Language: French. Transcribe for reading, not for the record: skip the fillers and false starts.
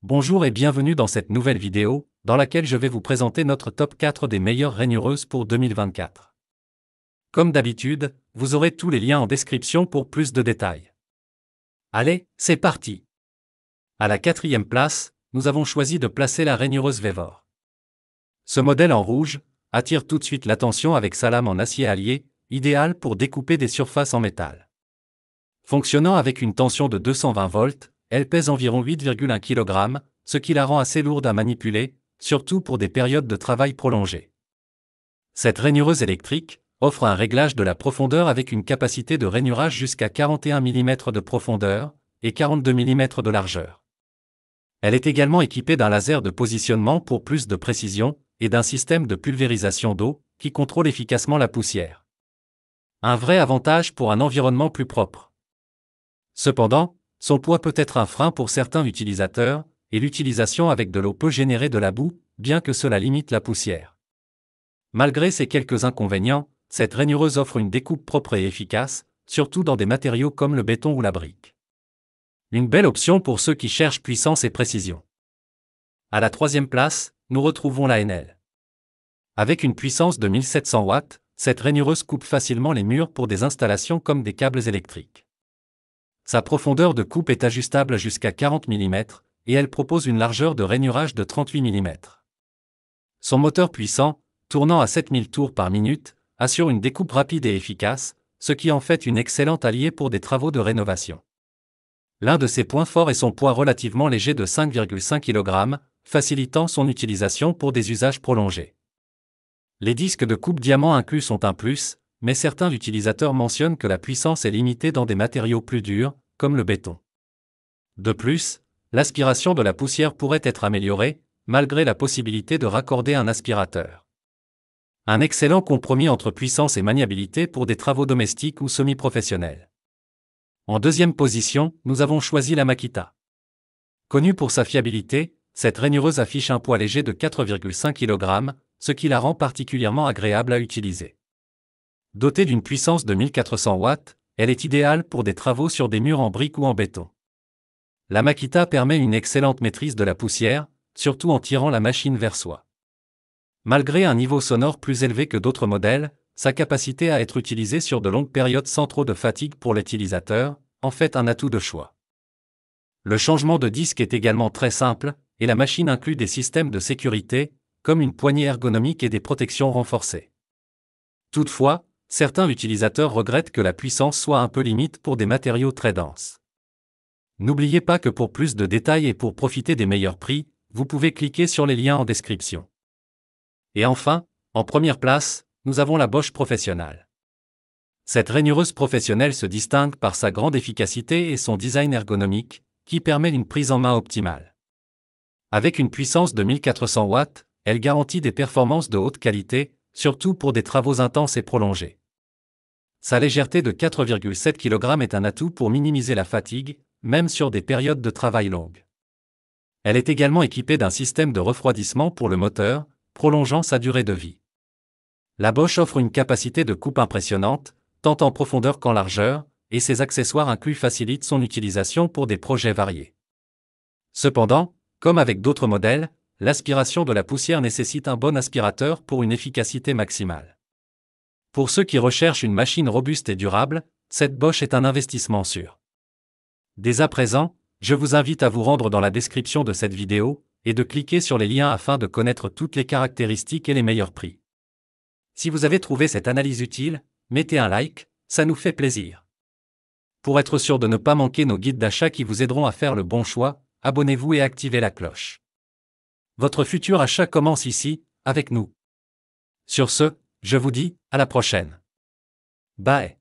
Bonjour et bienvenue dans cette nouvelle vidéo, dans laquelle je vais vous présenter notre top 4 des meilleures rainureuses pour 2024. Comme d'habitude, vous aurez tous les liens en description pour plus de détails. Allez, c'est parti! À la 4e place, nous avons choisi de placer la rainureuse Vevor. Ce modèle en rouge attire tout de suite l'attention avec sa lame en acier allié, idéale pour découper des surfaces en métal. Fonctionnant avec une tension de 220 volts, elle pèse environ 8,1 kg, ce qui la rend assez lourde à manipuler, surtout pour des périodes de travail prolongées. Cette rainureuse électrique offre un réglage de la profondeur avec une capacité de rainurage jusqu'à 41 mm de profondeur et 42 mm de largeur. Elle est également équipée d'un laser de positionnement pour plus de précision et d'un système de pulvérisation d'eau qui contrôle efficacement la poussière. Un vrai avantage pour un environnement plus propre. Cependant, son poids peut être un frein pour certains utilisateurs, et l'utilisation avec de l'eau peut générer de la boue, bien que cela limite la poussière. Malgré ces quelques inconvénients, cette rainureuse offre une découpe propre et efficace, surtout dans des matériaux comme le béton ou la brique. Une belle option pour ceux qui cherchent puissance et précision. À la 3e place, nous retrouvons la Enel. Avec une puissance de 1700 watts, cette rainureuse coupe facilement les murs pour des installations comme des câbles électriques. Sa profondeur de coupe est ajustable jusqu'à 40 mm, et elle propose une largeur de rainurage de 38 mm. Son moteur puissant, tournant à 7000 tours par minute, assure une découpe rapide et efficace, ce qui en fait une excellente alliée pour des travaux de rénovation. L'un de ses points forts est son poids relativement léger de 5,5 kg, facilitant son utilisation pour des usages prolongés. Les disques de coupe diamant inclus sont un plus, mais certains utilisateurs mentionnent que la puissance est limitée dans des matériaux plus durs, comme le béton. De plus, l'aspiration de la poussière pourrait être améliorée, malgré la possibilité de raccorder un aspirateur. Un excellent compromis entre puissance et maniabilité pour des travaux domestiques ou semi-professionnels. En 2e position, nous avons choisi la Makita. Connue pour sa fiabilité, cette rainureuse affiche un poids léger de 4,5 kg, ce qui la rend particulièrement agréable à utiliser. Dotée d'une puissance de 1400 watts, elle est idéale pour des travaux sur des murs en briques ou en béton. La Makita permet une excellente maîtrise de la poussière, surtout en tirant la machine vers soi. Malgré un niveau sonore plus élevé que d'autres modèles, sa capacité à être utilisée sur de longues périodes sans trop de fatigue pour l'utilisateur en fait un atout de choix. Le changement de disque est également très simple, et la machine inclut des systèmes de sécurité, comme une poignée ergonomique et des protections renforcées. Toutefois, certains utilisateurs regrettent que la puissance soit un peu limite pour des matériaux très denses. N'oubliez pas que pour plus de détails et pour profiter des meilleurs prix, vous pouvez cliquer sur les liens en description. Et enfin, en première place, nous avons la Bosch Professional. Cette rainureuse professionnelle se distingue par sa grande efficacité et son design ergonomique, qui permet une prise en main optimale. Avec une puissance de 1400 watts, elle garantit des performances de haute qualité, surtout pour des travaux intenses et prolongés. Sa légèreté de 4,7 kg est un atout pour minimiser la fatigue, même sur des périodes de travail longues. Elle est également équipée d'un système de refroidissement pour le moteur, prolongeant sa durée de vie. La Bosch offre une capacité de coupe impressionnante, tant en profondeur qu'en largeur, et ses accessoires inclus facilitent son utilisation pour des projets variés. Cependant, comme avec d'autres modèles, l'aspiration de la poussière nécessite un bon aspirateur pour une efficacité maximale. Pour ceux qui recherchent une machine robuste et durable, cette Bosch est un investissement sûr. Dès à présent, je vous invite à vous rendre dans la description de cette vidéo et de cliquer sur les liens afin de connaître toutes les caractéristiques et les meilleurs prix. Si vous avez trouvé cette analyse utile, mettez un like, ça nous fait plaisir. Pour être sûr de ne pas manquer nos guides d'achat qui vous aideront à faire le bon choix, abonnez-vous et activez la cloche. Votre futur achat commence ici, avec nous. Sur ce, je vous dis, à la prochaine. Bye.